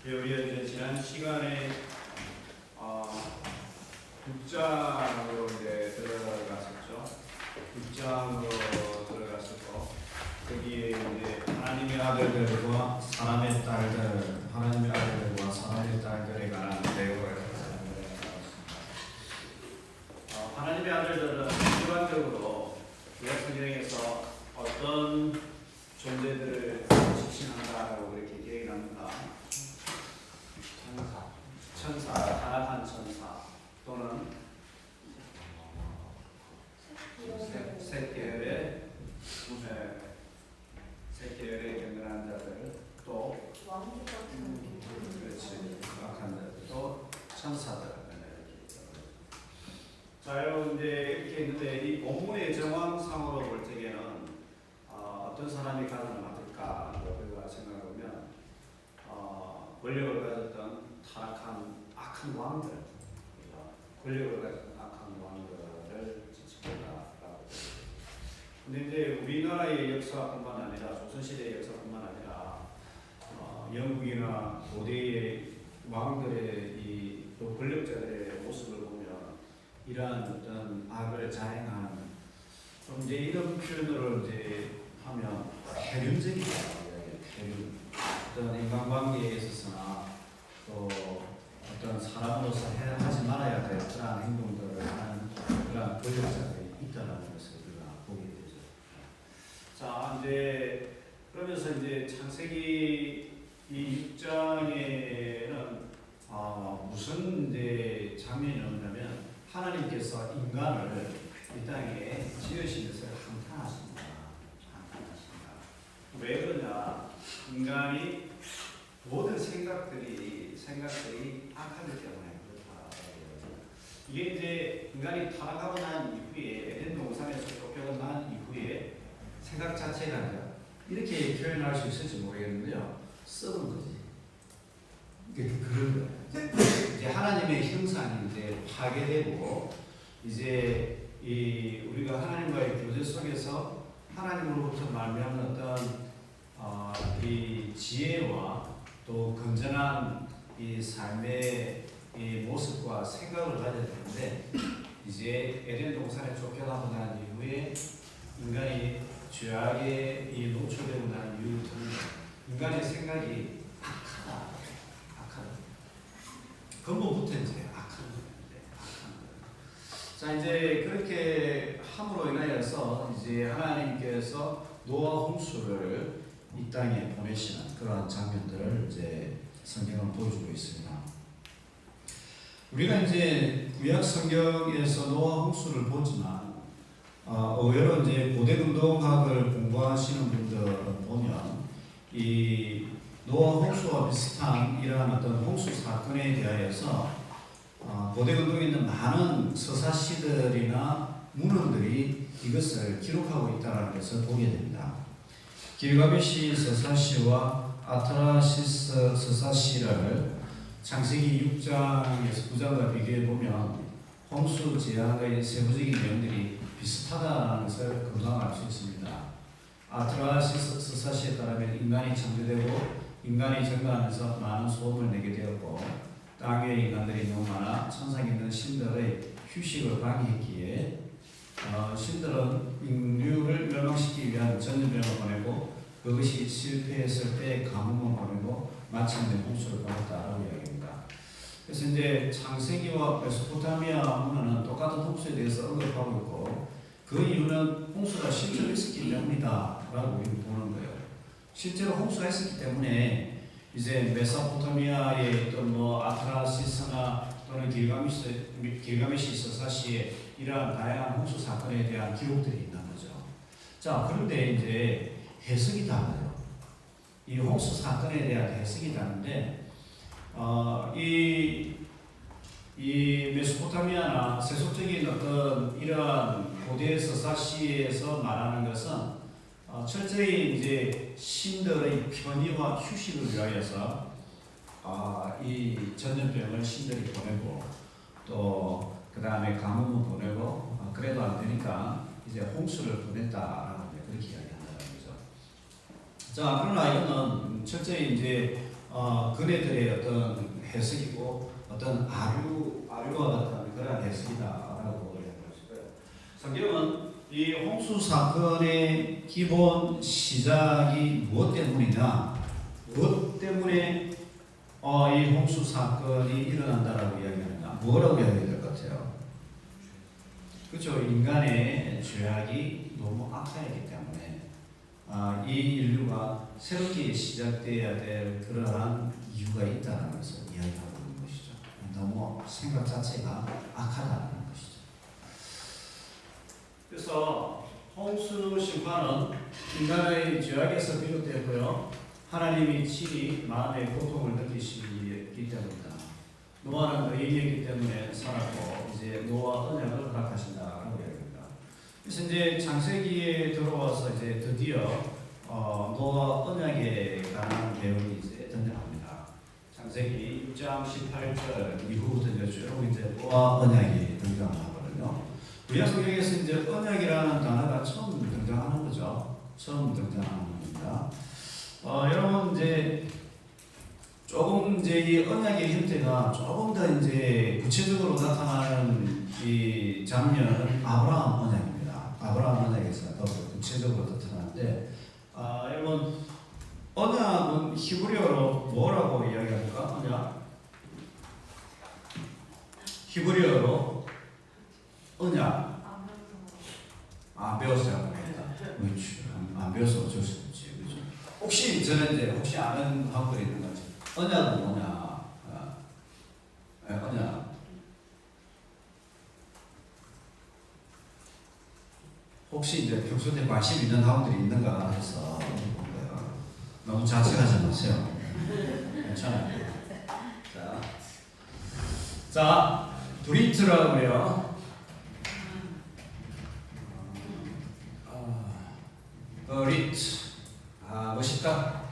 우리가 이제 지난 시간에 6장으로 이제 들어갔었죠. 6장으로 들어갔었고 거기에 이제 하나님의 아들들과 사람의 딸들, 하나님의 아들들과 사람의 딸들에 관한 내용을 나눴습니다. 하나님의 아들들은 일반적으로 구약 성경에서 어떤 존재들을 지칭한다라고 이렇게 얘기를 합니다. 천사, 타락한 천사 또는 셋 계열의 경건한 자들 또 왕국 같은 그렇지 악한 자들 또 천사들. 자 여러분 이제 이렇게 있는데 이 본문의 정황상으로 볼 때에는 어떤 사람이 가장 맞을까 우리가 생각해보면 권력을 가졌던 타락한 악한 왕들, 권력을 가졌던 악한 왕들을 지칭한다라고. 근데 이제 우리나라의 역사뿐만 아니라 조선시대의 역사뿐만 아니라 영국이나 고대의 왕들의 또 권력자들의 모습을 보면 이러한 어떤 악을 자행하는 좀 이제 이런 표현으로 이제 하면 폐륜적이다. 폐륜. 어떤 인간관계에 있어서나 또 어떤 사람으로서 하지 말아야 될 그러한 행동들을 하는 그러한 권력자들이 있다는 것을 우리가 보게 되죠. 자, 이제 그러면서 이제 창세기 이 6장에는 무슨 이제 장면이 나오냐면 하나님께서 인간을 이 땅에 지으신 것을 한탄하십니다. 왜 그러냐? 인간이 모든 생각들이 악하기 때문에 그렇다. 이게 이제 인간이 타락하고 난 이후에 에덴 동산에서 쫓겨가 난 이후에 생각 자체가 이렇게 표현할 수 있을지 모르겠는데요. 썩은 거지. 그런 거예요. 이제 하나님의 형상이 이제 파괴되고 이제 우리가 하나님과의 교제 속에서 하나님으로부터 말미암은 어떤 이 지혜와 또 건전한 이 삶의 이 모습과 생각을 가져야 되는데 이제 에덴 동산에 쫓겨나고 난 이후에 인간이 죄악에 노출되고 난 이후부터는 인간의 생각이 악하다. 근본부터 이제 악한 거예요. 자 이제 그렇게 함으로 인하여서 이제 하나님께서 노아 홍수를 이 땅에 보내시는 그러한 장면들을 이제 성경은 보여주고 있습니다. 우리가 이제 구약 성경에서 노아 홍수를 보지만 의외로 이제 고대 운동학을 공부하시는 분들은 보면 이 노아 홍수와 비슷한 이러한 어떤 홍수 사건에 대하여서 고대 운동에 있는 많은 서사시들이나 문헌들이 이것을 기록하고 있다는 것을 보게 됩니다. 길가메시 서사시와 아트라시스 서사시를 창세기 6장에서 9장과 비교해 보면 홍수 재앙의 세부적인 내용들이 비슷하다는 것을 금방알 수 있습니다. 아트라시스 서사시에 따르면 인간이 창조되고 인간이 증가하면서 많은 소음을 내게 되었고 땅 위에 인간들이 너무 많아 천상에 있는 신들의 휴식을 방해했기에 신들은 인류를 멸망시키기 위한 전염병을 보내고 그것이 실패했을 때 가뭄을 보내고 마침내 홍수를 보냈다라고 이야기합니다. 그래서 이제 창세기와 메소포타미아 문화는 똑같은 홍수에 대해서 언급하고 있고 그 이유는 홍수가 실제로 있었기 때문이다라고 우리는 보는 거예요. 실제로 홍수가 있었기 때문에 이제 메소포타미아의 어떤 아트라시스나 또는 길가메시 서사시에 이러한 다양한 홍수 사건에 대한 기록들이 있는 거죠. 자, 그런데 이제 해석이 달라요. 이 홍수 사건에 대한 해석이 다른데, 이 메소포타미아나 세속적인 어떤 이러한 고대 서사시에서 말하는 것은 철저히 이제 신들의 편의와 휴식을 위하여서 이 전염병을 신들이 보내고 또 그 다음에 가뭄을 보내고 그래도 안 되니까 이제 홍수를 보냈다라고 그렇게 이야기한다는 거죠. 자 그러나 이거는 철저히 이제 그네들의 어떤 해석이고 어떤 아류와 같은 그런 해석이다라고 이야기할 수 있어요. 성경은 이 홍수 사건의 기본 시작이 무엇 때문이냐, 무엇 때문에 이 홍수 사건이 일어난다라고 이야기하느냐, 뭐라고 이야기해야 될 것 같아요? 그렇죠. 인간의 죄악이 너무 악하기 때문에 이 인류가 새롭게 시작돼야 될 그러한 이유가 있다는 것을 이야기하고 있는 것이죠. 너무 생각 자체가 악하다는 것이죠. 그래서 홍수 심판은 인간의 죄악에서 비롯되고요. 하나님이 친히 마음의 고통을 느끼시기 때문이다. 노아는 의인이었기 때문에 살았고 이제 노아 언약을 허락하신다라고 이야기합니다. 그래서 이제 창세기에 들어와서 이제 드디어 노아 언약에 관한 내용이 이제 등장합니다. 창세기 6장 18절 이후부터 쭉 이제 노아 언약이 등장하거든요. 구약 성경에서 이제 언약이라는 단어가 처음 등장하는 거죠. 처음 등장하는 겁니다. 여러분 이제 조금 이제 이 언약의 형태가 조금 더 이제 구체적으로 나타나는 이 장면은 아브라함 언약입니다. 아브라함 언약에서 더 구체적으로 나타나는데, 여러분 언약은 히브리어로 뭐라고 이야기합니까? 언약 히브리어로 언약. 배웠어요. 그렇지. 안 배워서 어쩔 수 없지. 그렇죠. 혹시 저는 이제 혹시 아는 학벌이 있는 거지. 언약은 뭐냐? 언약. 혹시 이제 평소에 관심 있는 학원들이 있는가 해서 너무 자책하지 마세요. 괜찮아요. 자, 브리트라고요. 브리트. 멋있다.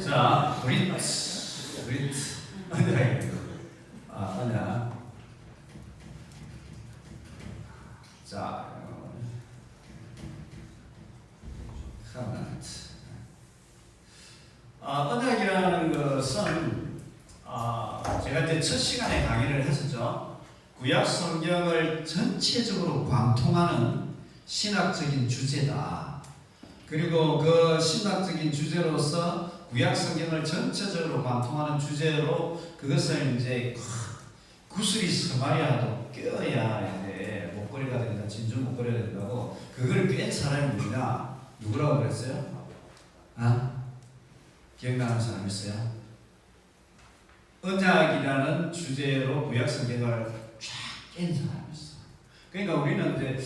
자, 브리트. 언약. 언약. 자, covenant. 언약이라는 것은 제가 이제 첫 시간에 강의를 했었죠. 구약 성경을 전체적으로 관통하는 신학적인 주제다. 그리고 그 신학적인 주제로서 구약 성경을 전체적으로 관통하는 주제로 그것을 이제 구슬이 서마리아도 껴야 이제 목걸이가 된다, 진주 목걸이가 된다고. 그걸 뺀 사람이 누구냐? 누구라고 그랬어요? 기억나는 사람 있어요? 언약이라는 주제로 구약 성경을 쫙 깬 사람이 있어. 그러니까 우리는 이제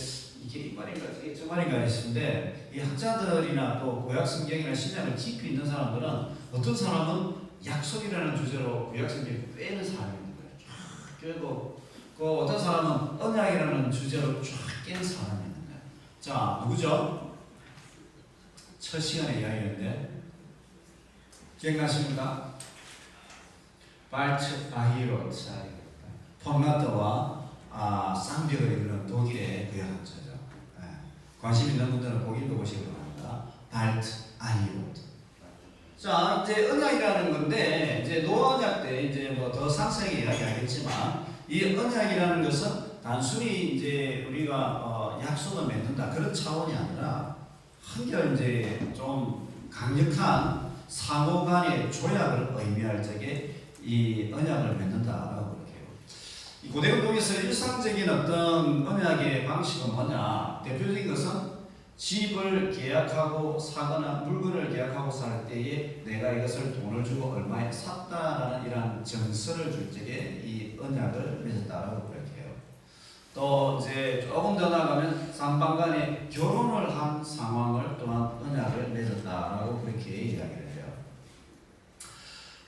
이게 이 말인가 이게 저 말인가 했는데, 이 학자들이나 또 구약 성경이나 신약을 깊이 있는 사람들은 어떤 사람은 약속이라는 주제로 구약 성경을 빼는 사람이 있는 거예요. 쫙 꿰고, 그 어떤 사람은 언약이라는 주제로 쫙 깬 사람이 있는 거예요. 자, 누구죠? 첫 시간에 이야기했는데 기억나십니까? 발츠 아히로트, 폼나트와 쌍벽을 이루는 독일의 구약학자죠. 관심 있는 분들은 독일도 보시기 바랍니다. 발츠 아히로트. 자, 이제 언약이라는 건데, 이제 노아 언약 때 이제 뭐 더 상세하게 이야기하겠지만, 이 언약이라는 것은 단순히 이제 우리가 약속을 맺는다 그런 차원이 아니라 한결 이제 좀 강력한 상호 간의 조약을 의미할 적에 이 언약을 맺는다라고 그렇게 해요. 이 고대 운동에서 일상적인 어떤 언약의 방식은 뭐냐? 대표적인 것은 집을 계약하고 사거나 물건을 계약하고 살 때에 내가 이것을 돈을 주고 얼마에 샀다라는 이러한 정서를 줄 적에 이 언약을 맺었다라고 그렇게 해요. 또 이제 조금 더 나아가면 쌍방간에 결혼을 한 상황을 또한 언약을 맺었다라고 그렇게 이야기를 해요.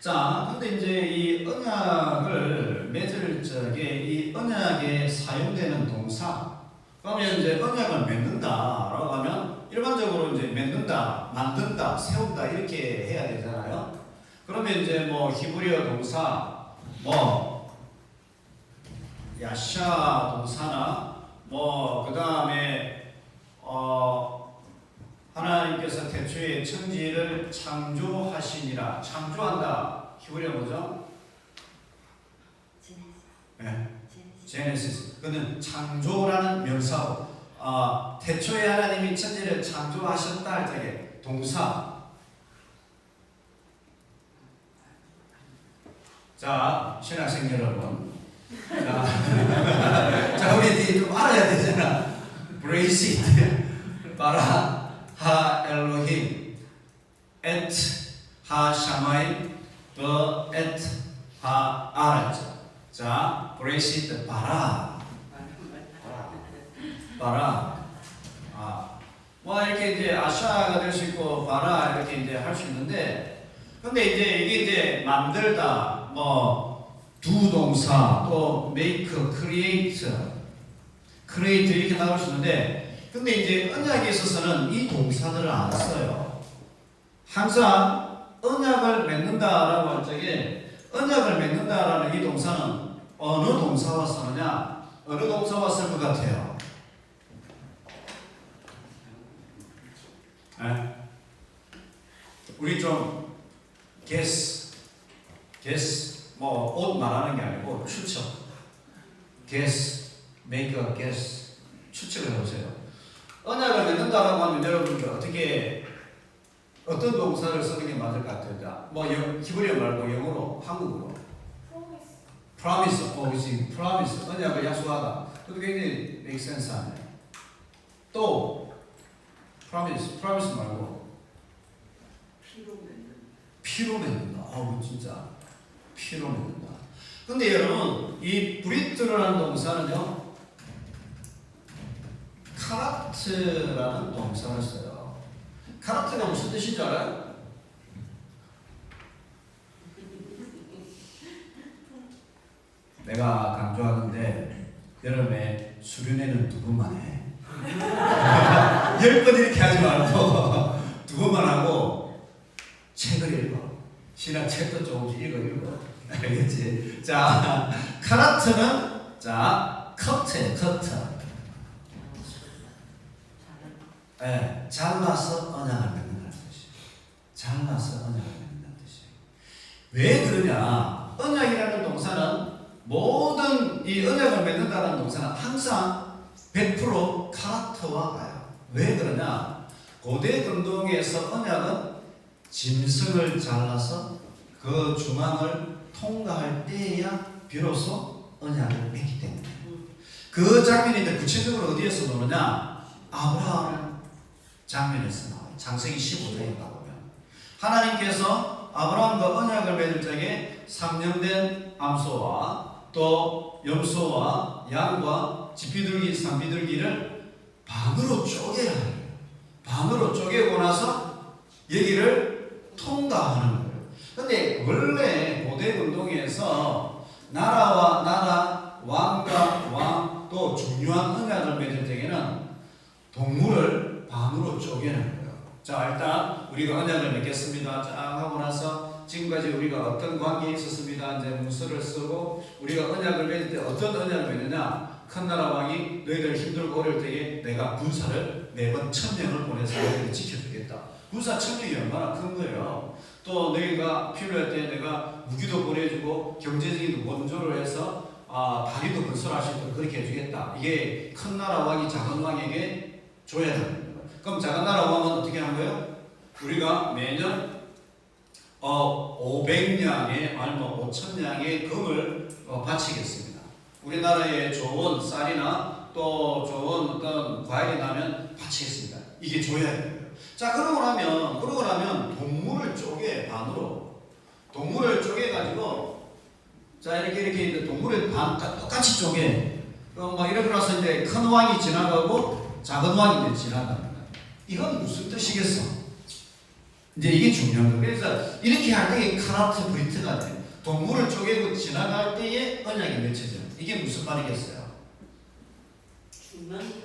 자, 근데 이제 이 언약을 맺을 적에 이 언약에 사용되는 동사, 그러면 이제 언약을 맺는다라고 하면 일반적으로 이제 맺는다, 만든다, 세운다 이렇게 해야 되잖아요. 그러면 이제 뭐 히브리어 동사, 뭐 야샤 동사나 뭐 그 다음에 하나님께서 태초에 천지를 창조하시니라. 창조한다. 히브리어 뭐죠? 네. 제네시스. 그는 창조라는 명사고, 태초에 하나님이 천지를 창조하셨다 할 적에 동사. 자, 신학생 여러분. 자, 우리 좀 알아야 되잖아. 브레이시트, 바라, 하 엘로힘, 엣, 하 샤마이, 더 엣, 하 아라죠. 자, 브레이시트, 바라. 뭐 이렇게 이제 아샤가 될 수 있고 바라 이렇게 이제 할 수 있는데, 근데 이제 이게 이제 만들다, 뭐 두 동사, 또 make, create 이렇게 나올 수 있는데, 근데 이제 언약에 있어서는 이 동사들을 안 써요. 항상 언약을 맺는다라고 할 적에 언약을 맺는다라는 이 동사는 어느 동사와 쓰느냐? 어느 동사와 쓸 것 같아요? 네? 우리 좀 guess 뭐 옷 말하는 게 아니고 추측. guess, make a guess. 추측을 해보세요. 언약을 맺는다라고 하면 여러분들 어떤 동사를 쓰는 게 맞을 것 같아요? 뭐 히브리어 말고 영어로, 한국어로. promise, 그렇지. promise, 언약을 약속하다. 그것도 굉장히 make sense 하네. 또 promise 말고 피로 맺는다. 진짜 피로 맺는다. 근데 여러분, 이 브리트라는 동사는요, 카라트라는 동사를 써요. 카라트가 무슨 뜻인 줄 알아요? 내가 강조하는데 여름에 수련회는 2번만 해. 10번 이렇게 하지 말고 2번만 하고 책을 읽어. 신학책도 조금씩 읽어. 알겠지? 자, 카라트는 커트예요. 커트. 네, 잘라서 언약을 맺는다는 뜻이에요. 잘라서 언약을 맺는다는 뜻이에요. 왜 그러냐? 언약이라는 동사는, 모든 이 언약을 맺는다는 동사는 항상 100% 카라트와 가요. 왜 그러냐? 고대 근동에서 언약은 짐승을 잘라서 그 중앙을 통과할 때야 비로소 언약을 맺기 때문에. 그 장면이 이제 구체적으로 어디에서 나오느냐? 아브라함 장면에서 나와요. 창세기 15장에 가보면 하나님께서 아브라함과 언약을 맺을 적에 3년 암소와 또 염소와 양과 집비둘기, 산비둘기를 반으로 쪼개라. 반으로 쪼개고 나서 여기를 통과하는 거예요. 근데 원래 고대 운동에서 나라와 나라, 왕과 왕, 또 중요한 언약을 맺을 때에는 동물을 반으로 쪼개는 거예요. 자, 일단 우리가 언약을 맺겠습니다. 쫙 하고 나서 지금까지 우리가 어떤 관계에 있었습니다. 이제 문서를 쓰고, 우리가 언약을 맺을 때 어떤 언약을 맺느냐? 큰 나라 왕이 너희들 힘들고 어려울 때에 내가 군사를 매번 1000명을 보내서 너희를 지켜주겠다. 군사 1000명이 얼마나 큰 거예요. 또 너희가 필요할 때 내가 무기도 보내주고 경제적인 원조를 해서 다리도 건설할 수 있도록 그렇게 해주겠다. 이게 큰 나라 왕이 작은 왕에게 줘야 됩니다. 그럼 작은 나라 왕은 어떻게 한 거예요? 우리가 매년 500냥의 아니면 5000냥의 금을 바치겠습니다. 우리나라에 좋은 쌀이나 또 좋은 어떤 과일이 나면 바치겠습니다. 이게 줘야 돼요. 자, 그러고 나면 동물을 쪼개, 반으로. 동물을 쪼개가지고, 자, 이렇게 동물을 똑같이 쪼개. 막 이러고 나서 이제 큰 왕이 지나가고 작은 왕이 이제 지나갑니다. 이건 무슨 뜻이겠어? 이제 이게 중요한 거예요. 그래서 이렇게 할 때 카라트 브리트가 돼. 동물을 쪼개고 지나갈 때에 언약이 맺혀져요. 이게 무슨 말이겠어요? 주면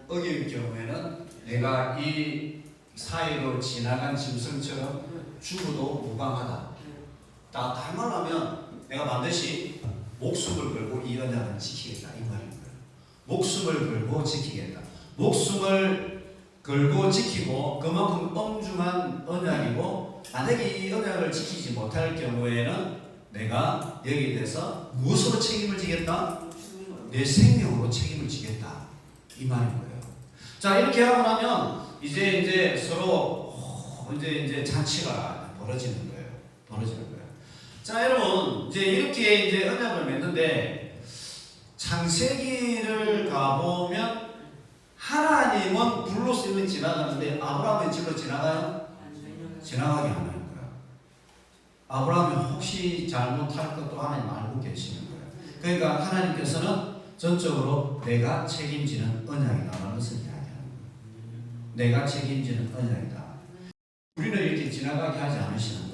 어길 경우에는 내가 이 사이로 지나간 짐승처럼 죽어도 무방하다. 다른 말로 하면 내가 반드시 목숨을 걸고 이 언약을 지키겠다 이 말인 거예요. 목숨을 걸고 지키겠다. 목숨을 걸고 지키고 그만큼 엄중한 언약이고, 만약에 이 언약을 지키지 못할 경우에는 내가 여기에 대해서 무엇으로 책임을 지겠다? 내 생명으로 책임을 지겠다 이 말인 거예요. 자, 이렇게 하고 나면 이제 서로 이제 잔치가 벌어지는 거예요. 자, 여러분, 이제 이렇게 이제 언약을 맺는데, 창세기를 가보면 하나님은 불로 쓰면 지나가는데 아브라함은 질로 지나가요? 지나가게 하는 거예요. 아브라함이 혹시 잘못할 것도 하나님 알고 계시는 거예요. 그러니까 하나님께서는 전적으로 내가 책임지는 언약이다라는 것을 이야기하는 거예요. 내가 책임지는 언약이다. 우리는 이렇게 지나가게 하지 않으시는 거예요.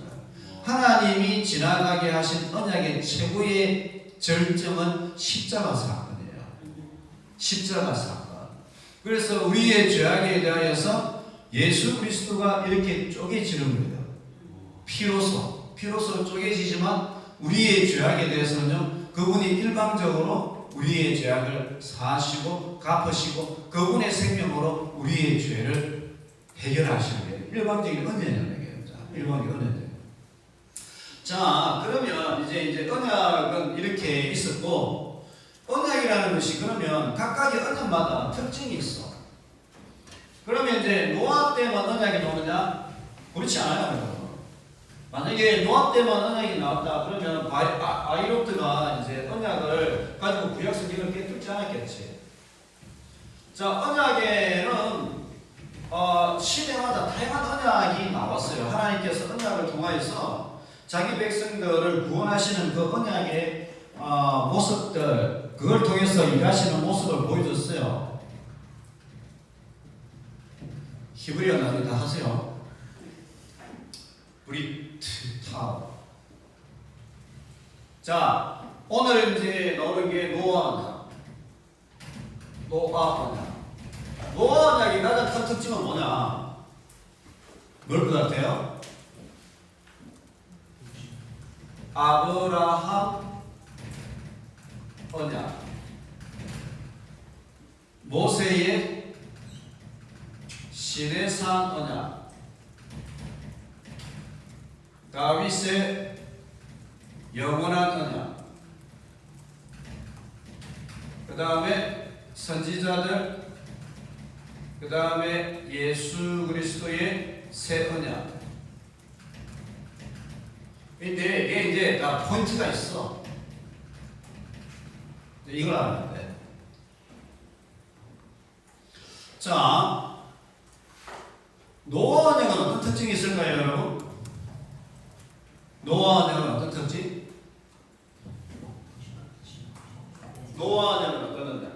하나님이 지나가게 하신 언약의 최고의 절정은 십자가 사건이에요. 십자가 사건. 그래서 우리의 죄악에 대하여서 예수 그리스도가 이렇게 쪼개지는 거예요. 피로서 쪼개지지만 우리의 죄악에 대해서는요, 그분이 일방적으로 우리의 죄악을 사하시고 갚으시고 그분의 생명으로 우리의 죄를 해결하시는 거예요. 일방적인 은혜라는 얘기예요. 일방적인 은혜. 자, 그러면 이제 언약은 이렇게 있었고, 언약이라는 것이 그러면 각각의 언약마다 특징이 있어. 그러면 이제 노아 때만 언약이 나오느냐? 그렇지 않아요. 만약에 노아 때만 언약이 나왔다 그러면 아이롭트가 이제 언약을 가지고 구약 성경을 깨뚫지 않았겠지. 자, 언약에는 시대마다 다양한 언약이 나왔어요. 하나님께서 언약을 통하여서 자기 백성들을 구원하시는 그 언약의 모습들, 그걸 통해서 일하시는 모습을 보여줬어요. 히브리어 나중에 다 하세요. 브리트 타워. 자, 오늘 이제 나오는 게 노아 언약. 노아 언약의 가장 큰 특징은 뭐냐? 뭘 것 같아요? 아브라함 언약, 모세의 시내산 언약, 다윗의 영원한 언약, 그 다음에 선지자들, 그 다음에 예수 그리스도의 새 언약. 근데 이게 이제 다 포인트가 있어. 이걸 알아야 돼. 자, 노아 언약은 어떤 특징이 있을까요, 여러분? 노아 언약은 어떤 특징? 노아 언약은 어떤 언약?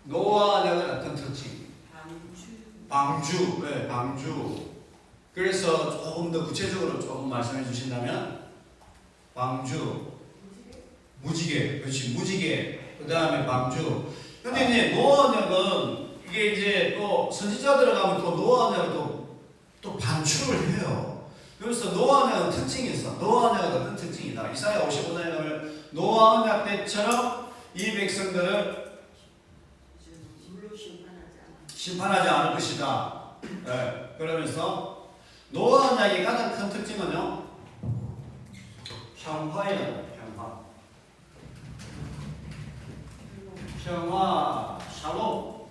노아 언약은 어떤 특징? 방주. 네, 방주. 그래서 조금 더 구체적으로 조금 말씀해 주신다면, 방주, 무지개, 그렇지, 무지개, 그 다음에 방주. 근데 이제 노아 언약은 이게 이제 또 선지자 들어가면 또 노아 언약을 또 반출을 해요. 그래서 노아 언약은 특징이 있어. 노아 언약은 어떤 특징이다. 이사야 55장에 보면 노아 언약 때처럼 이 백성들을 심판하지 않을 것이다. 네, 그러면서 노아 언약의 가장 큰 특징은요, 평화예요. 평화, 샬롬,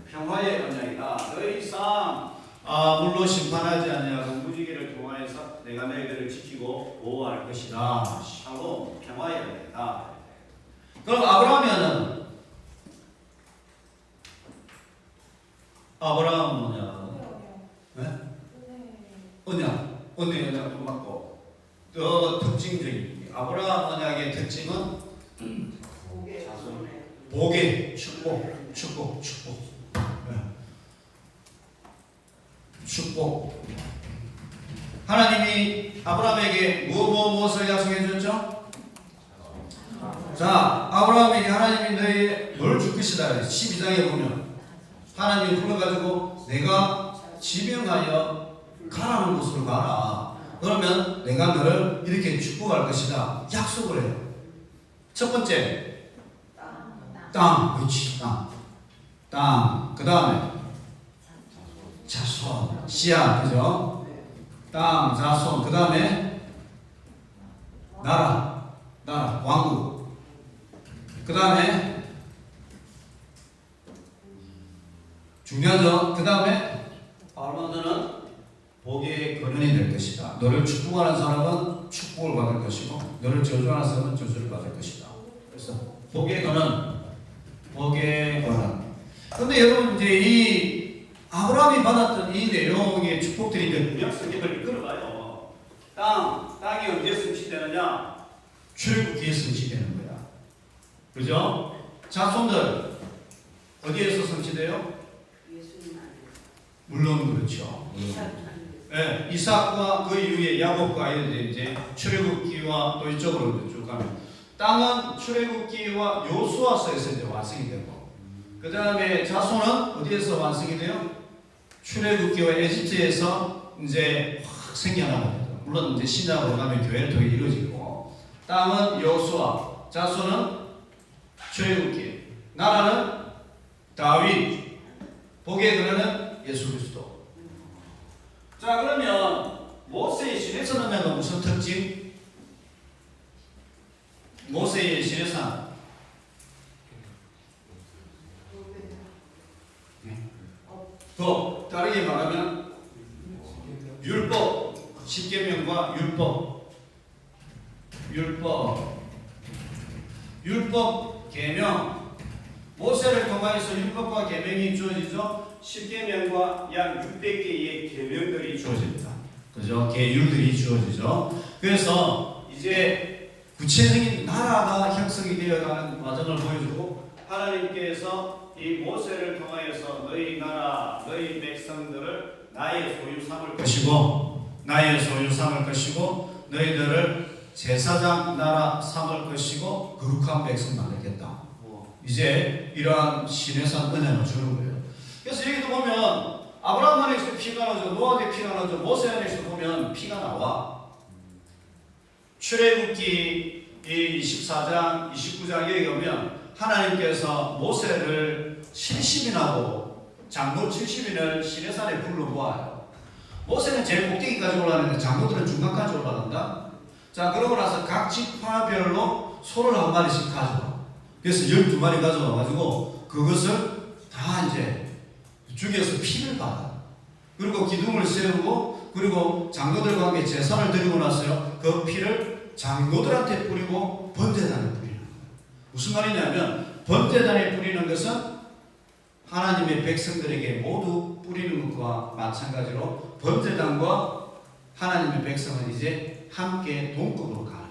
평화의 언약이다. 더 이상 물로 심판하지 아니하고 무지개를 통하여서 내가 너희들을 지키고 보호할 것이다. 샬롬, 평화의 언약이다. 그럼 아브라함은 뭐냐? 네? 언약도 맞고. 더 특징적인 아브라함 언약의 특징은 복의 축복. 하나님이 아브라함에게 무엇을 약속해 줬죠? 자, 아브라함에게 하나님이 너희 뭘 줄 것이다. 12장에 보면 하나님이 불러가지고 내가 지명하여 가라는 곳으로 가라. 그러면 내가 너를 이렇게 축복할 것이다. 약속을 해요. 첫 번째, 땅. 그렇지, 땅. 땅. 그 다음에 자손, 씨앗, 그죠? 땅, 자손. 그 다음에 나라, 왕국. 그 다음에 중요하죠. 그 다음에 바로는 복의 근원이 될 것이다. 너를 축복하는 사람은 축복을 받을 것이고 너를 저주하는 사람은 저주를 받을 것이다. 그래서 복의 근원. 근데 여러분 이제 이 아브라함이 받았던 이 내용의 축복들이 이제 구약성경을 이끌어가요. 땅이 언제 성취되느냐? 출애굽기에 성취되는 거야. 그죠? 자손들 어디에서 성취돼요? 물론 그렇죠. 네, 이삭과 그 이후에 야곱과 이제 출애굽기와 또 이쪽으로 쭉 가면 땅은 출애굽기와 여호수아서에서 이제 완성이 되고 그 다음에 자손은 어디에서 완성이 돼요? 출애굽기와 에집트에서 이제 확 생겨나게 되죠. 물론 이제 신약으로 가면 교회를 통해 이루어지고 땅은 여호수아, 자손은 출애굽기, 나라는 다윗, 복의 근원은 예수 그리스도. 자 그러면 모세의 시내산은 무슨 특징? 모세의 시내산 더 다르게 말하면 율법, 십계명과 율법, 계명. 모세를 통하여서 율법과 계명이 주어지죠. 십계명과 약 600개의 계명들이 주어집니다. 그죠? 계율들이 주어지죠. 그래서 이제 구체적인 나라가 형성이 되어가는 과정을 보여주고 하나님께서 이 모세를 통하여서 너희 나라, 너희 백성들을 나의 소유 삼을 것이고 너희들을 제사장 나라 삼을 것이고 거룩한 백성 만들겠다. 이제 이러한 신에서 은혜를 주는 거예요. 그래서 여기도 보면 아브라함 안에서 피가 나죠. 노아 때 피가 나죠. 모세 안에서 보면 피가 나와. 출애굽기 24장, 29장 여기 보면 하나님께서 모세를 70인하고 장로 70인을 시내산에 불러 모아요. 모세는 제일 꼭대기까지 올라가는데 장로들은 중간까지 올라간다. 자 그러고 나서 각 지파별로 소를 한 마리씩 가져와. 그래서 12마리 가져와가지고 그것을 다 이제 죽여서 피를 받아. 그리고 기둥을 세우고 그리고 장로들과 함께 제사를 드리고 나서요. 그 피를 장로들한테 뿌리고 번제단에 뿌리는 거예요. 무슨 말이냐면 번제단에 뿌리는 것은 하나님의 백성들에게 모두 뿌리는 것과 마찬가지로 번제단과 하나님의 백성은 이제 함께 동급으로 가는 거예요.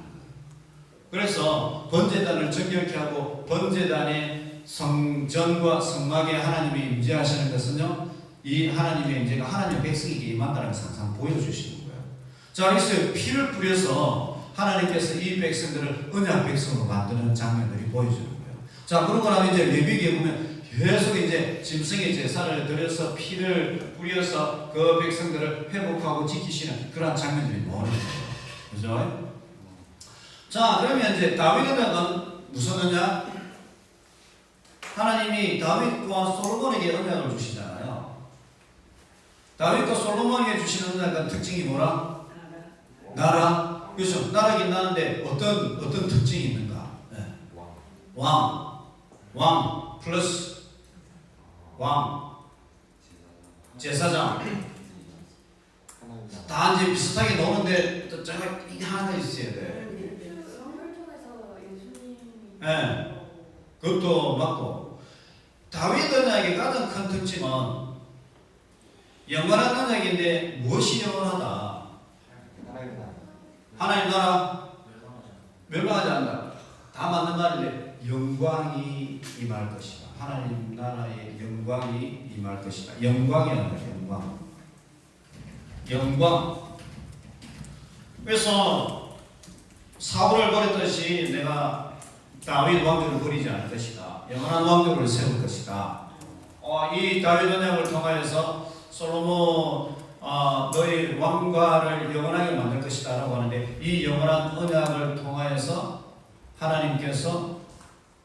그래서 번제단을 정결케 하고 번제단의 성전과 성막에 하나님이 임재하시는 것은요, 이 하나님의 임재가 하나님의 백성에게 임한다는 것을 항상 보여주시는 거예요. 자, 그래서 피를 뿌려서 하나님께서 이 백성들을 언약 백성으로 만드는 장면들이 보여주는 거예요. 자, 그러고 나면 이제 레위기에 보면 계속 이제 짐승의 제사를 드려서 피를 뿌려서 그 백성들을 회복하고 지키시는 그런 장면들이 나오는 거예요. 그죠? 자, 그러면 이제 다윗의 언약은 무슨 언약? 하나님이 다윗과 솔로몬에게 언약을 주시잖아요. 다윗과 솔로몬에게 주시는 언약은 특징이 뭐라? 나라. 그렇죠. 나라긴 나는데 어떤 특징이 있는가? 네. 왕 플러스 왕, 제사장 다 이제 비슷하게 노는데 제가 이게 하나 있어야 돼. 네, 그것도 맞고 다윗 언약의 가장 큰 특징은 영원한 언약인데 무엇이 영원하다? 하나님 나라 멸망하지 않는다. 다 맞는 말인데 영광이 임할 것이다. 하나님 나라의 영광이 임할 것이다. 영광이 아니라 영광. 그래서 사울을 버렸듯이 내가 다윗 왕조를 버리지 않을 것이다. 영원한 왕조를 세울 것이다. 이 다윗 언약을 통하여서 솔로몬 너희 왕가를 영원하게 만들 것이다 라고 하는데, 이 영원한 언약을 통하여서 하나님께서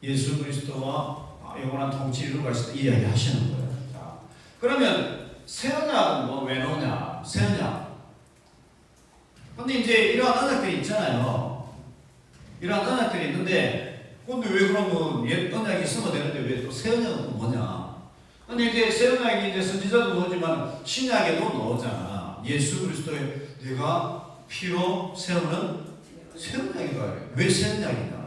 예수 그리스도와 영원한 통치를 이룰 것이다 이야기 하시는 거예요. 자, 그러면 새 언약은 뭐 왜 놓냐? 새 언약. 근데 이제 이러한 언약들이 있잖아요. 이러한 언약들이 있는데, 근데 왜 그러면 옛 언약이 있으면 되는데 왜 또 새 언약은 또 뭐냐? 근데 이제 새 언약이 이제 선지자도 나오지만 신약에도 나오잖아. 예수 그리스도의 내가 피로 세우는 새 언약이다. 왜 새 언약이냐?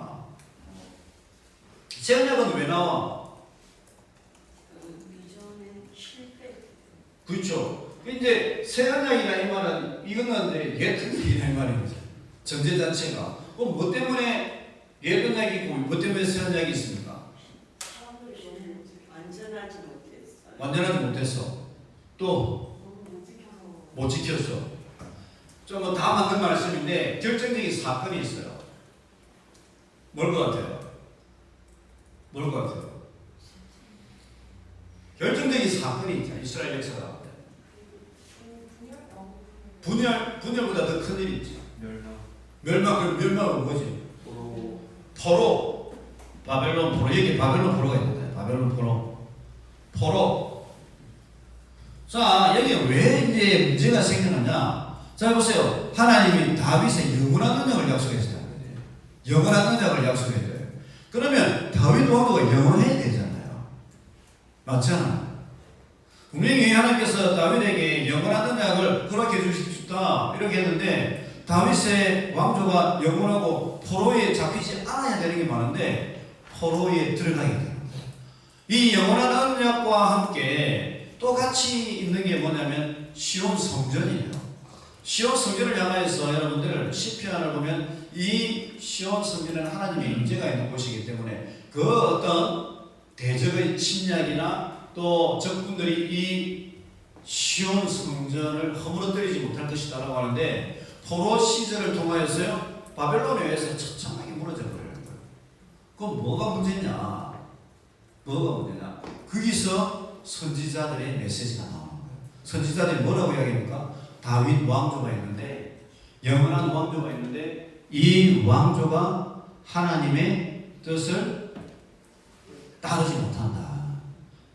새 언약은 왜 나와? 그렇죠. 이제 새 언약이라 이 말은 이거는 이제 옛 언약이라 이 말이죠. 전제 자체가. 그럼 뭐 때문에 옛 언약이 있고 뭐 때문에 새 언약이 있습니까? 완전하지 못했어. 또 못 지켰어. 좀 뭐 다 맞는 말씀인데 결정적인 사건이 있어요. 뭘 것 같아요? 뭘 것 같아요? 결정적인 사건이 있잖아요. 이스라엘 역사가. 분열보다 더 큰 일이 있죠. 멸망은 뭐지? 포로. 바벨론 포로. 여기 바벨론 포로가 있는데, 바벨론 포로. 자, 여기 왜 이제 문제가 생기느냐? 자, 보세요. 하나님이 다윗의 영원한 언약을 약속했어요. 영원한 언약을 약속했어요. 그러면 다윗 왕조가 영원해야 되잖아요. 맞잖아요. 분명히 하나님께서 다윗에게 영원한 언약을 허락해 주십시다 이렇게 했는데, 다윗의 왕조가 영원하고 포로에 잡히지 않아야 되는 게 많은데 포로에 들어가게 되는 거예요. 이 영원한 언약과 함께 또 같이 있는 게 뭐냐면 시온 성전이에요. 시온 성전을 향하여서 여러분들 시편을 보면 이 시온 성전은 하나님의 임재가 있는 곳이기 때문에 그 어떤 대적의 침략이나 또 적군들이 이 시온 성전을 허물어뜨리지 못할 것이다 라고 하는데, 포로 시절을 통하여서요 바벨론에 의해서 처참하게 무너져 버리는 거예요. 그럼 뭐가 문제냐? 거기서 선지자들의 메시지가 나오는 거예요. 선지자들이 뭐라고 이야기합니까? 다윗 왕조가 있는데, 영원한 왕조가 있는데 이 왕조가 하나님의 뜻을 따르지 못한다.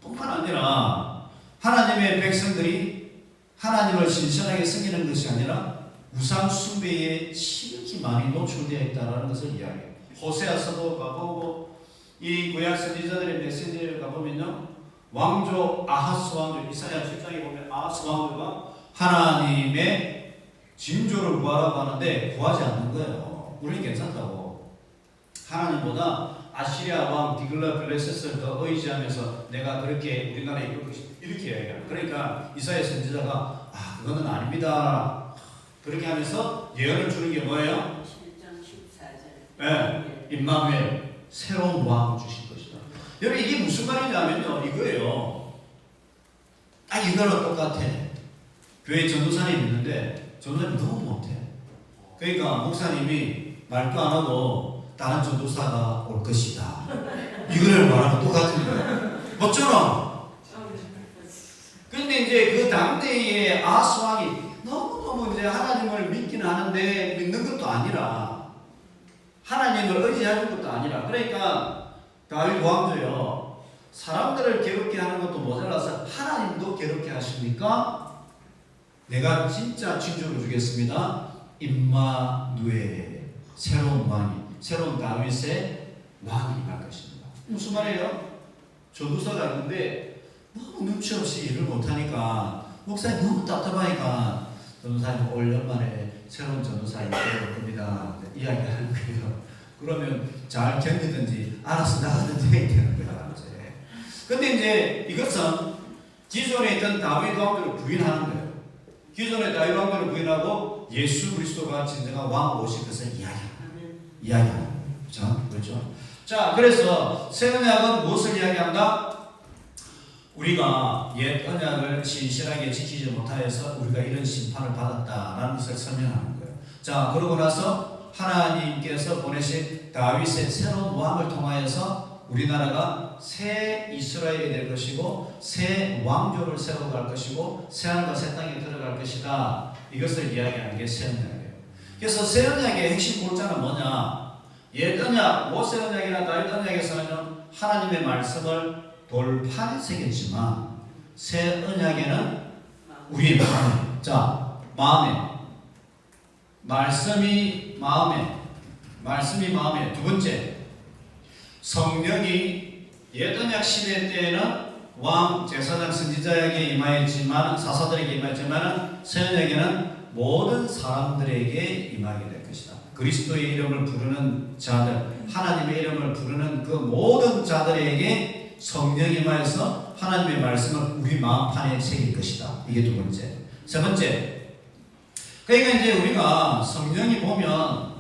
뿐만 아니라 하나님의 백성들이 하나님을 신실하게 섬기는 것이 아니라 우상 숭배에 지극히 많이 노출되어 있다는 것을 이야기해요. 호세아서도 가보고 이 구약 선지자들의 메시지를 가보면요, 왕조 아하스 왕조, 이사야 7장에 보면 아하스 왕조가 하나님의 징조를 구하라고 하는데 구하지 않는 거예요. 우리는 괜찮다고. 하나님보다 아시리아 왕 디글라필레셋을 더 의지하면서 내가 그렇게 우리나라에 이끌 것이다 이렇게 이야기해요. 그러니까 이사야 선지자가 그거는 아닙니다 그렇게 하면서 예언을 주는 게 뭐예요? 7장 14절. 네, 임마누엘 새로운 왕을 주실 것이다. 여러분 이게 무슨 말이냐면요, 이거예요. 딱 이거랑 똑같아. 교회 전도사님 있는데 전도사님 너무 못해. 그러니까 목사님이 말도 안 하고 다른 전도사가 올 것이다 이거를 말하면 똑같은 거예요. 맞잖아. 근데 이제 그 당대의 아하스 왕이 너무너무 이제 하나님을 믿기는 하는데 믿는 것도 아니라 하나님을 의지하는 것도 아니라, 그러니까 다윗 왕조요 사람들을 괴롭게 하는 것도 모자라서 하나님도 괴롭게 하십니까? 내가 진짜 징조를 주겠습니다. 임마누엘 새로운 왕이, 새로운 다윗의 왕이 갈 것입니다. 무슨 말이에요? 전도사가 있는데 너무 눈치 없이 일을 못하니까 목사님 너무 답답하니까 전도사님 올 연말에 새로운 전도사님 올 겁니다 이야기하는 거예요. 그러면 잘 견디든지 알아서 나가든지 해야 되는 거야. 근데 이제 이것은 기존에 있던 다윗 왕조를 부인하는 거예요. 기존의 다윗 왕조를 부인하고 예수 그리스도가 진정한 왕 오실 것을 이야기하는 거예요. 그렇죠? 자, 그래서 새 언약은 무엇을 이야기한다? 우리가 옛 언약을 신실하게 지키지 못하여서 우리가 이런 심판을 받았다라는 것을 설명하는 거예요. 자, 그러고 나서 하나님께서 보내신 다윗의 새로운 왕을 통하여서 우리나라가 새 이스라엘이 될 것이고 새 왕조를 세워갈 것이고 새 하늘과 새 땅에 들어갈 것이다. 이것을 이야기하는 게 새 언약이에요. 그래서 새 언약의 핵심 골자는 뭐냐? 옛 언약, 모세 언약이나 다윗 언약에서는 하나님의 말씀을 돌판에 새겼지만 새 언약에는 우리 마음에, 자, 마음에, 말씀이 마음에. 두 번째, 성령이 옛 언약 시대 때에는 왕, 제사장, 선지자에게 임하였지만, 사사들에게 임하였지만 새 언약에는 모든 사람들에게 임하게 될 것이다. 그리스도의 이름을 부르는 자들, 하나님의 이름을 부르는 그 모든 자들에게 성령이 임하여서 하나님의 말씀을 우리 마음판에 새길 것이다. 이게 두 번째. 세 번째, 그러니까 이제 우리가 성령이 보면,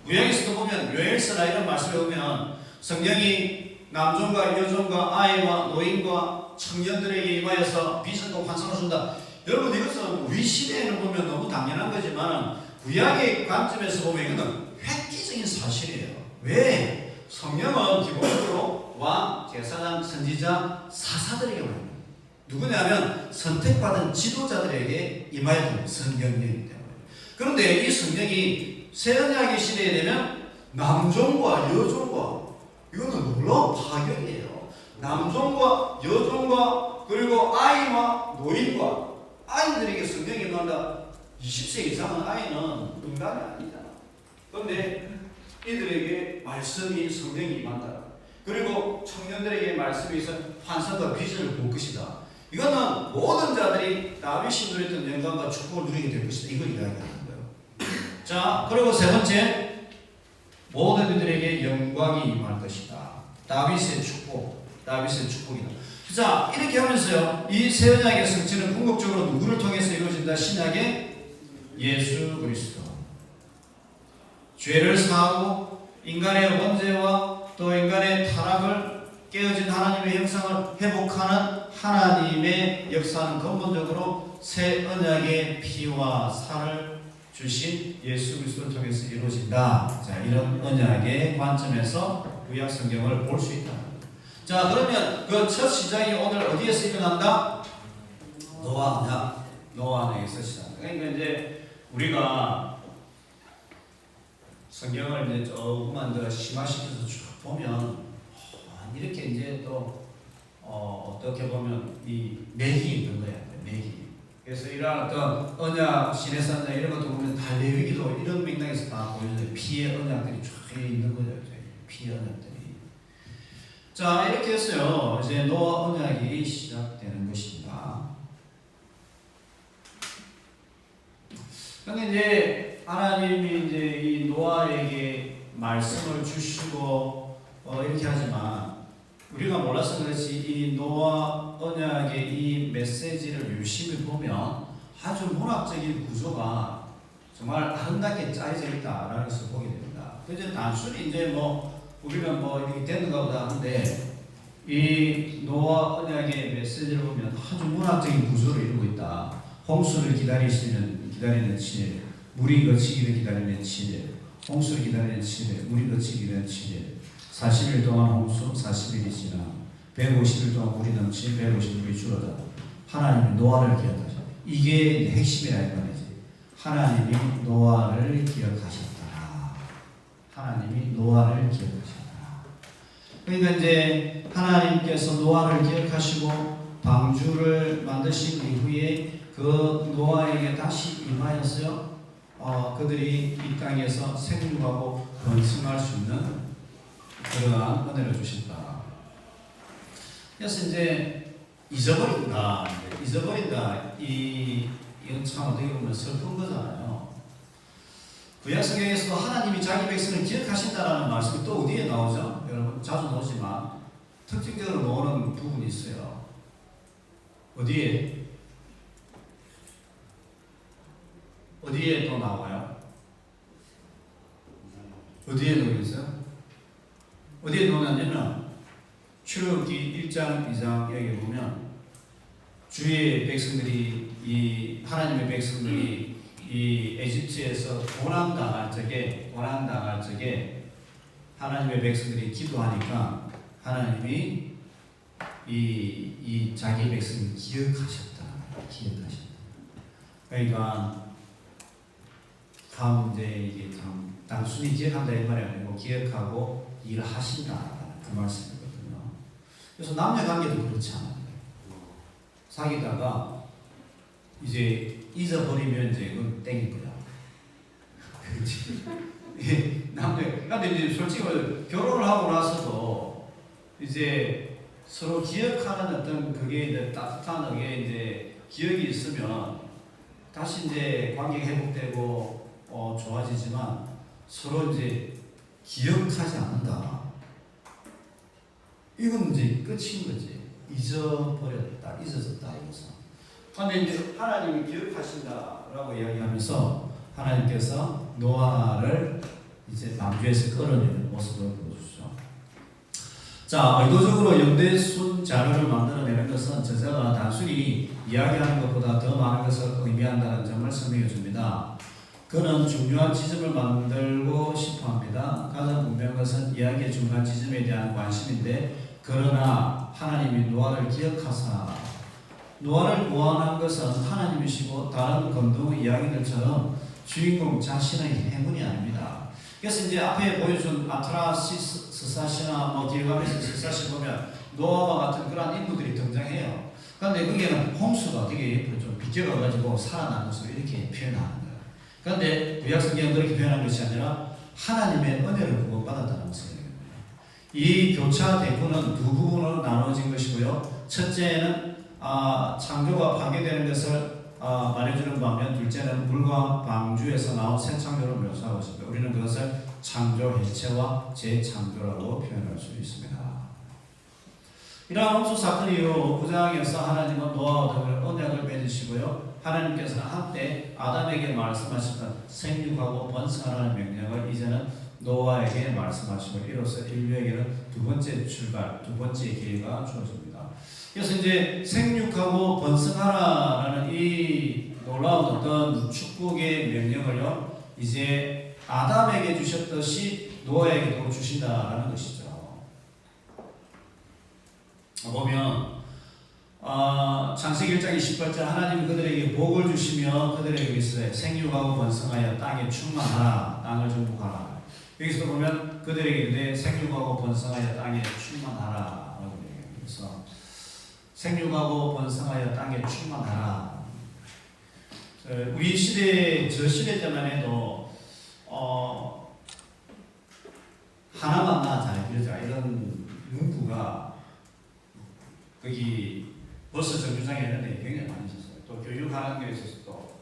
구약에서도 보면 요엘서나 이런 말씀을 보면 성령이 남종과 여종과 아이와 노인과 청년들에게 임하여서 비전과 환상을 준다. 여러분, 이것은 우리 시대에는 보면 너무 당연한 거지만 구약의 관점에서 보면 이거는 획기적인 사실이에요. 왜? 성령은 기본적으로 왕, 제사장, 선지자, 사사들에게 와요. 누구냐면 선택받은 지도자들에게 임하여 준 성령이기 때문에. 그런데 이 성령이 새 언약의 시대에 되면 남종과 여종과, 이거는 놀라운 파격이에요. 남종과 여종과 그리고 아이와 노인과, 아이들에게 성령이 임한다. 20세 이상은 아이는 인간이 아니잖아. 그런데 이들에게 말씀이, 성령이 임한다. 그리고 청년들에게 말씀이 있어 환상과 비전을 볼 것이다. 이거는 모든 자들이 다윗이 누렸던 영광과 축복을 누리게 될 것이다. 이걸 이야기하는 거예요. 자, 그리고 세 번째, 모든 이들에게 영광이 임할 것이다. 다윗의 축복이다. 자, 이렇게 하면서요, 이 새 언약의 성취는 궁극적으로 누구를 통해서 이루어진다? 신약의 예수 그리스도. 죄를 사하고 인간의 원죄와 또 인간의 타락을 깨어진 하나님의 형상을 회복하는 하나님의 역사는 근본적으로 새 언약의 피와 살을 주신 예수 그리스도를 통해서 이루어진다. 자, 이런 언약의 관점에서 구약 성경을 볼 수 있다. 자, 그러면 그 첫 시작이 오늘 어디에서 일어난다? 노아 언약에서 시작. 그러니까 이제 우리가 성경을 이제 조금만 더 심화시켜서 쭉 보면 이렇게 이제 또 어떻게 보면 이 맥이 있는 거야. 맥이. 그래서 이러한 어떤 언약, 시내산 언약 이런 것도 보면 다 레위기도 이런 맥락에서 다 보여져요. 피의 언약들이 쫙 있는 거죠. 피의 언약들이. 자, 이렇게 해서요, 이제 노아 언약이 시작되는 것입니다. 근데 이제 하나님이 이제 이 노아에게 말씀을 주시고 이렇게 하지만 우리가 몰라서 그렇지 이 노아 언약의 이 메시지를 유심히 보면 아주 문학적인 구조가 정말 아름답게 짜여져 있다라는 것을 보게 됩니다. 그래서 단순히 이제 우리는 이렇게 되는가 보다 하는데 이 노아 언약의 메시지를 보면 아주 문학적인 구조를 이루고 있다. 홍수를 기다리는 7일, 물이 거치기를 기다리는 7일, 홍수를 기다리는 7일, 물이 거치기를 7일, 40일 동안 홍수, 40일이 지나 150일 동안 물이 넘치 150일이 줄어다. 하나님이 노아를 기억하셨다. 이게 핵심이라 이 말이지. 하나님이 노아를 기억하셨다. 하나님이 노아를 기억하셨다. 그러니까 이제 하나님께서 노아를 기억하시고 방주를 만드신 이후에 그 노아에게 다시 임하였어요. 그들이 이 땅에서 생육하고 번성할 수 있는 그러한 은혜를 주신다. 그래서 이제 잊어버린다. 이건 참 어떻게 보면 슬픈 거잖아요. 구약 성경에서도 하나님이 자기 백성을 기억하신다라는 말씀이 또 어디에 나오죠? 여러분 자주 나오지만 특징적으로 나오는 부분이 있어요. 어디에 또 나와요? 어디에 나오겠어요? 어디에 나오냐면 출애굽기 1장, 2장 여기 보면 주의 백성들이 이 하나님의 백성들이 이 에집트에서 고난당할 적에 하나님의 백성들이 기도하니까 하나님이 이 자기 백성을 기억하셨다. 그러니까 가운데 이게 단순히 기억한다 이 말이 아니고 기억하고 일하신다 그 말씀이거든요. 그래서 남녀 관계도 그렇지 않아요. 사귀다가 이제 잊어버리면 이제 그건 땡인 거야. 그렇지. 근데 이제 솔직히 결혼을 하고 나서도 이제 서로 기억하는 어떤 그게 이제 따뜻한 게 이제 기억이 있으면 다시 이제 관계가 회복되고 좋아지지만 서로 이제 기억하지 않는다. 이건 이제 끝인 거지. 잊어버렸다, 잊어졌다 이거죠. 그런데 이제 하나님이 기억하신다라고 이야기하면서 하나님께서 노아를 이제 방주에서 끌어내는 모습을 보여주죠. 자, 의도적으로 연대순 자료를 만들어내는 것은 저자가 단순히 이야기하는 것보다 더 많은 것을 의미한다는 점을 설명해 줍니다. 그는 중요한 지점을 만들고 싶어 합니다. 가장 분명한 것은 이야기의 중간 지점에 대한 관심인데, 그러나 하나님이 노아를 기억하사 노아를 구원한 것은 하나님이시고 다른 감동의 이야기들처럼 주인공 자신의 행운이 아닙니다. 그래서 이제 앞에 보여준 아트라시스사시나 길가메스 스사시 보면 노아와 같은 그런 인물들이 등장해요. 그런데 거기에는 홍수가 되게 예쁘게 좀 비껴가지고 살아난 것을 이렇게 표현하는 거예요. 그런데 구약성경은 그렇게 표현한 것이 아니라 하나님의 은혜를 구원받았다는 것이에요. 이 교차 대구는 두 부분으로 나눠진 것이고요. 첫째는 창조가 파괴되는 것을 말해주는 반면, 둘째는 물과 방주에서 나온 새 창조를 묘사하고 있습니다. 우리는 그것을 창조 해체와 재창조라고 표현할 수 있습니다. 이러한 홍수 사건 이후 9장에서 하나님은 노아와 언약을 맺으시고요. 하나님께서는 한때 아담에게 말씀하셨던 생육하고 번성하라는 명령을 이제는 노아에게 말씀하시고, 이로써 인류에게는 두 번째 출발, 두 번째 기회가 주어집니다. 그래서 이제 생육하고 번성하라라는 이 놀라운 어떤 축복의 명령을요, 이제 아담에게 주셨듯이 노아에게도 주신다라는 것이죠. 보면 창세기 1장 28절 하나님이 그들에게 복을 주시며 그들에게 이르시되 생육하고 번성하여 땅에 충만하라, 땅을 정복하라. 여기서 보면 그들에게 이르되 생육하고 번성하여 땅에 충만하라 라고 얘기해요. 그래서 생육하고 번성하여 땅에 충만하라. 우리 시대, 저 시대 때만 해도 하나 만나 잘 기르자 이런 문구가 거기 버스 정류장에 있는데 굉장히 많이 있었어요. 또 교육하는 데 있어서도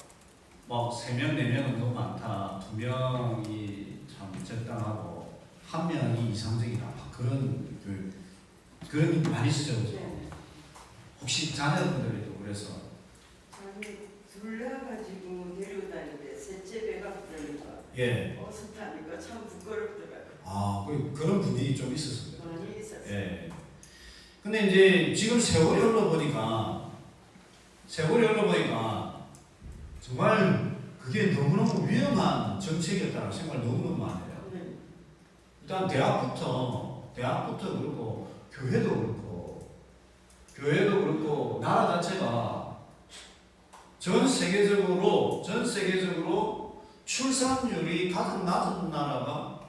뭐 3명, 4명은 너무 많다, 2명이 참 적당하고 1명이 이상적이다, 그런 많이 쓰죠. 혹시 자녀분들도 그래서 둘러가지고 데려다니는데 셋째 배가 부르니까 어색하니까 참 부끄럽더라고요. 그런 분위기 좀 있었어요. 많이 있었어요. 예. 근데 이제 지금 세월이 흘러보니까 정말 그게 너무너무 위험한 정책이었다는 생각을 너무너무 많이 해요. 일단 대학부터 그렇고 교회도 그렇고 나라 자체가 전 세계적으로 출산율이 가장 낮은 나라가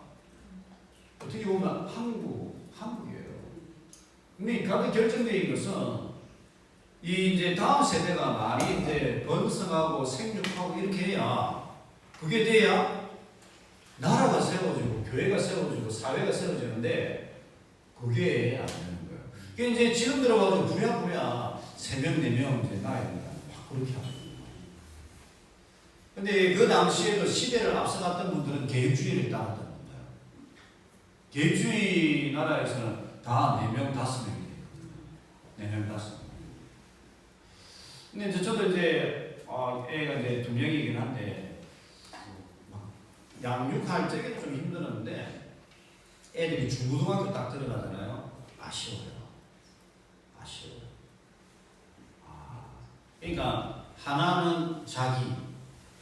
어떻게 보면 한국이에요. 근데 가장 결정적인 것은 이 이제 다음 세대가 많이 이제 번성하고 생육하고 이렇게 해야, 그게 돼야 나라가 세워지고 교회가 세워지고 사회가 세워지는데 그게 안 되는 거예요. 그게 이제 지금 들어가도 부랴부랴 3명, 4명 이제 낳아야 된다. 그렇게 하는 거예요. 근데 그 당시에도 시대를 앞서갔던 분들은 계획주의를 따랐던 겁니다. 계획주의 나라에서는 다 4명, 5명이 돼요. 4명, 5명. 근데 이제 저도 이제 애가 이제 2명이긴 한데 양육할 적에는 좀 힘들었는데 애들이 중고등학교 딱 들어가잖아요. 아쉬워요. 그러니까 하나는 자기,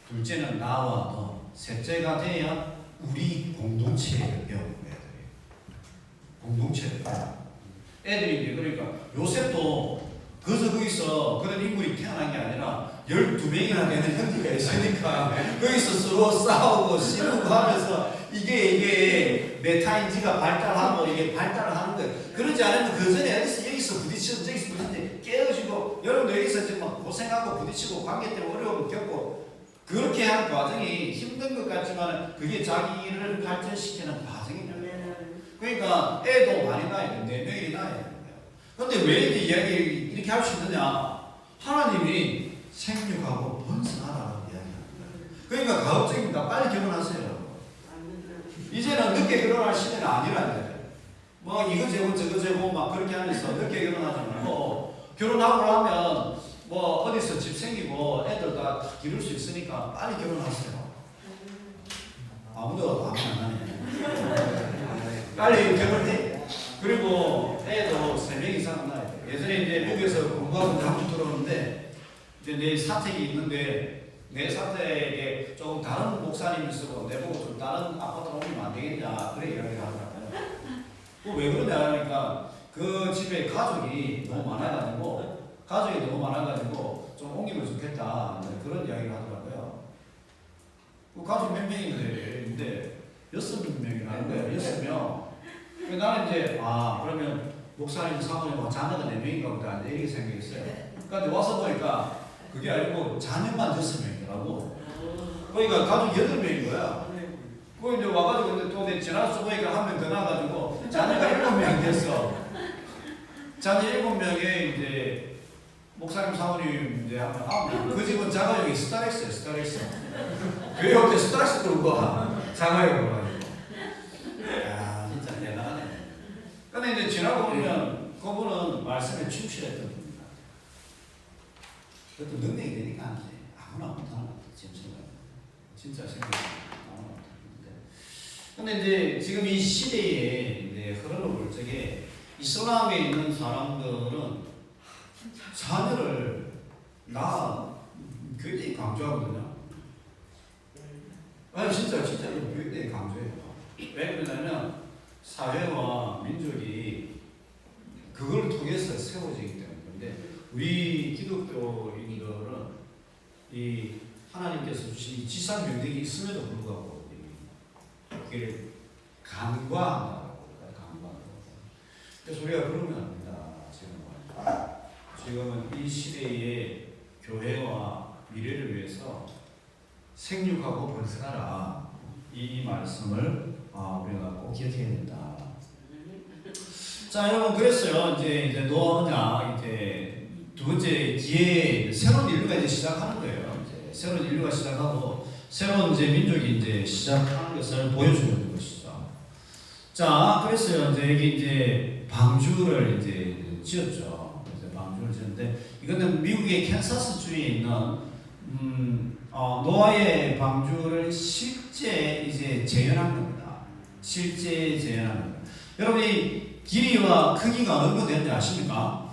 둘째는 나와 너, 셋째가 돼야 우리 공동체를 배우는 애들이에요. 공동체를 배워요. 애들이 이제 그러니까 요셉도 그래서 거기서 그런 인물이 태어난 게 아니라 12명이나 되는 형제가 있으니까 거기서 서로 싸우고 씨름고 하면서 이게 메타인지가 발달하고 이게 발달을 하는 거예요. 그러지 않으면 그 전에 여기서 부딪히고 저기서 부딪히는데 깨어지고 여러분도 여기서 지금 고생하고 부딪히고 관계 때문에 어려움을 겪고 그렇게 하는 과정이 힘든 것 같지만 그게 자기를 발전시키는 과정이죠. 그러니까 애도 많이 낳아야 돼. 4명이 낳아야 되는 거예요. 그런데 왜 이렇게 이야기 이렇게 할 수 있느냐? 하나님이 생육하고 번성하라고 이야기합니다. 그러니까 가급적입니다. 빨리 결혼하세요. 이제는 늦게 결혼할 시대는 아니라는 뭐 이거 재고 저거 재고 막 그렇게 하면서 늦게 결혼하지 말고 결혼하고 나면 뭐 어디서 집 생기고 애들 다 기를 수 있으니까 빨리 결혼하세요. 아무도 안 하네. 빨리 결혼해. 그리고 애도 3명 이상 낳아야 돼. 예전에 이제 미국에서 공부하고 한번 들어오는데 이제 내 사택이 있는데 내 사택에 조금 다른 목사님이 쓰고 내보고 좀 다른 아파트로 옮기면 안 되겠냐 그래 이야기를 하더라고요. 왜 그러냐 하니까 그 집에 가족이 너무 많아가지고 좀 옮기면 좋겠다 그런 이야기를 하더라고요. 그 가족 몇 명인데 6명이 나는 거예요. 6명. 나는 이제 그러면 목사님 사모님 자녀가 4명인가 보다 이렇게 생각했어요. 그러니까 와서 보니까 그게 아니고 자녀만 6명이더라고. 그러니까 가족 8명인 거야. 그 이제 와가지고 근데 또 지나서 보니까 한 명 더 나와가지고 자녀가 7명이 됐어. 자녀 7명에 이제 목사님 사모님 이제 한 명 9명. 그 집은 자가용이 스타렉스예요. 스타렉스. 교회 올 때 스타렉스 끌고 와. 자가용으로 가지고. 야 진짜 대단하네. 근데 이제 지나고 보면 그분은 말씀에 충실했던 분입니다. 그것도 능력이 되니까 안 돼. 아무나 못하는 것 같아. 지금 생각해. 진짜 생각해. 아무나 못하는데. 근데 이제 지금 이 시대에 이제 흐르는 적에 이슬람에 있는 사람들은 자녀를 굉장히 강조하거든요. 아니 진짜 굉장히 강조해요. 왜 그러냐면 사회와 민족이 그걸 통해서 세워지기 때문인데 우리 기독교인들은 이 하나님께서 주신 이 지상 명령이 있음에도 불구하고 그게 간과한다고 그래서 우리가 그러면 안 됩니다. 지금은 이 시대의 교회와 미래를 위해서 생육하고 번성하라 이 말씀을 우리가 꼭 기억해야 된다. 자 여러분 그랬어요. 이제 노아가 이제 두 번째 기회에 새로운 인류가 이제 시작하는 거예요. 이제 새로운 인류가 시작하고 새로운 이제 민족이 이제 시작하는 것을 보여주는 것이죠. 자 그랬어요. 이제 여기 이제 방주를 이제 지었죠. 이제 방주를 지었는데 이거는 미국의 캔사스 주에 있는 노아의 방주를 실제 이제 재현한 겁니다. 실제 재현한 겁니다. 여러분이 길이와 크기가 어느 정도 되는지 아십니까?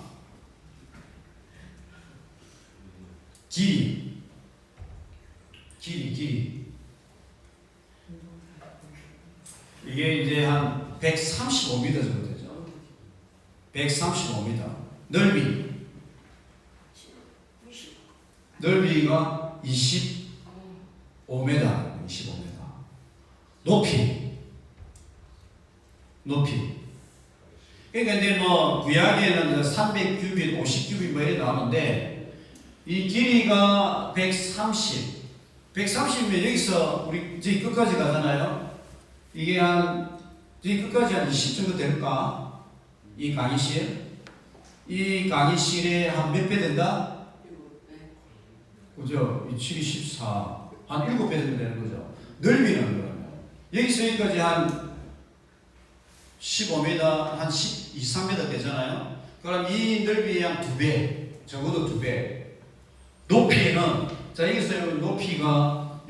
길이. 이게 이제 한 135m 정도 되죠. 135m. 넓이가 25m. 높이. 그러니까 이제 뭐 구약에는 300규빗, 50규빗 뭐 이렇게 나오는데 이 길이가 130이면 여기서 우리 저기 끝까지 가잖아요. 이게 저기 끝까지 한 20 정도 될까? 이 강의실. 이 강의실에 한 몇 배 된다? 그죠? 이 7, 14. 한 7배 정도 되는 거죠. 넓이는 그러면. 여기서 여기까지 한 15m, 한 12, 3m 되잖아요. 그럼 이 넓이의 한 2배, 적어도 2배. 높이는, 자, 여기서 높이가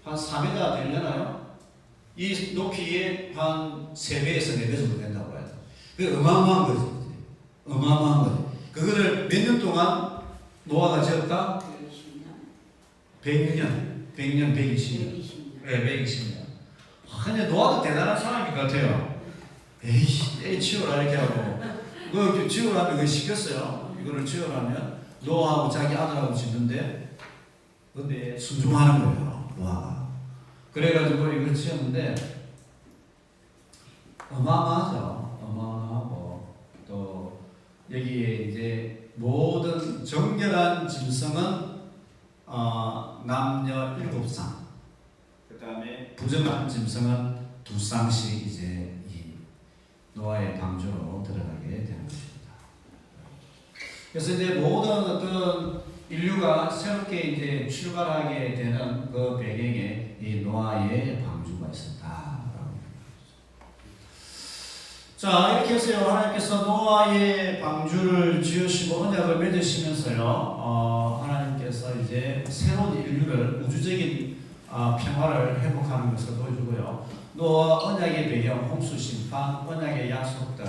한 4m 되려나요? 이 높이에 한 3배에서 4배 정도 된다고 해요. 그 어마어마한 거지. 어마어마한 거지. 그거를 몇 년 동안 노아가 지었다? 100년, 120년. 네, 120년. 근데 노아도 대단한 사람인 것 같아요. 에이 치워라 이렇게 하고 그 치우라면 그 시켰어요. 이거를 치우라면 노아하고 자기 아들하고 짓는데 근데 순종하는 거예요. 노아가. 그래가지고 이걸 치웠는데 어마어마하죠. 어마어마하고 또 여기에 이제 모든 정결한 짐승은 남녀 7상, 그 다음에 부정한 짐승은 2쌍씩 이제 이 노아의 방주로 들어가게 되는 것입니다. 그래서 이제 모든 어떤 인류가 새롭게 이제 출발하게 되는 그 배경에 이 노아의 방주가 있었다라고. 자, 이렇게 해서요, 하나님께서 노아의 방주를 지으시고 언약을 맺으시면서요, 하나님께서 이제 새로운 인류를 우주적인 평화를 회복하는 것을 보여주고요. 노아 언약의 배경, 홍수 심판, 언약의 약속들,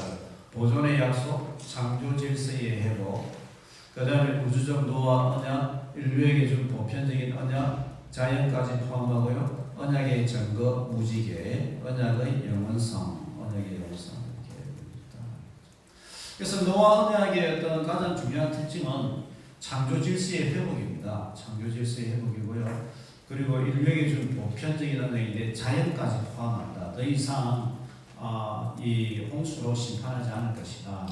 보존의 약속, 창조 질서의 회복, 그 다음에 우주적 노아 언약, 인류에게 준 보편적인 언약, 자연까지 포함하고요. 언약의 증거, 무지개, 언약의 영원성, 언약의 영원성. 그래서 노아 언약의 어떤 가장 중요한 특징은 창조 질서의 회복입니다. 창조 질서의 회복이고요. 그리고 인류에게 준 보편적인 언약인데 자연까지 포함한다. 더 이상 이 홍수로 심판하지 않을 것이다.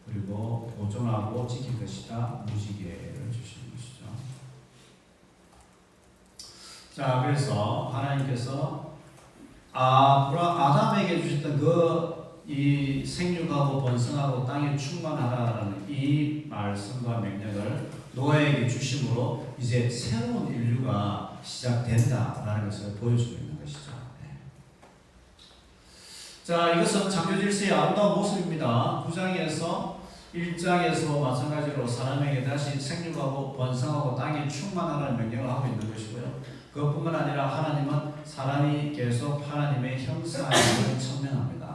그리고 보존하고 지킬 것이다. 무지개를 주시는 것이죠. 자, 그래서 하나님께서 아담에게 주셨던 이 생육하고 번성하고 땅에 충만하라는 이 말씀과 명령을 노아에게 주심으로 이제 새로운 인류가 시작된다라는 것을 보여주고 있는 것이죠. 네. 자, 이것은 창조 질서의 아름다운 모습입니다. 9장에서 1장에서 마찬가지로 사람에게 다시 생육하고 번성하고 땅에 충만하라는 명령을 하고 있는 것이고요. 그것뿐만 아니라 하나님은 사람이 계속 하나님의 형상을 천명합니다.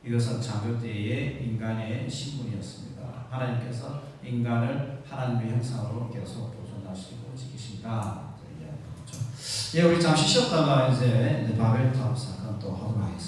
이것은 창조 때의 인간의 신분이었습니다. 하나님께서 인간을 하나님의 형상으로 계속 보존하시고 지키신다. 예, 우리 잠시 쉬었다가 이제 바벨탑 사건 또 하도록 하겠습니다.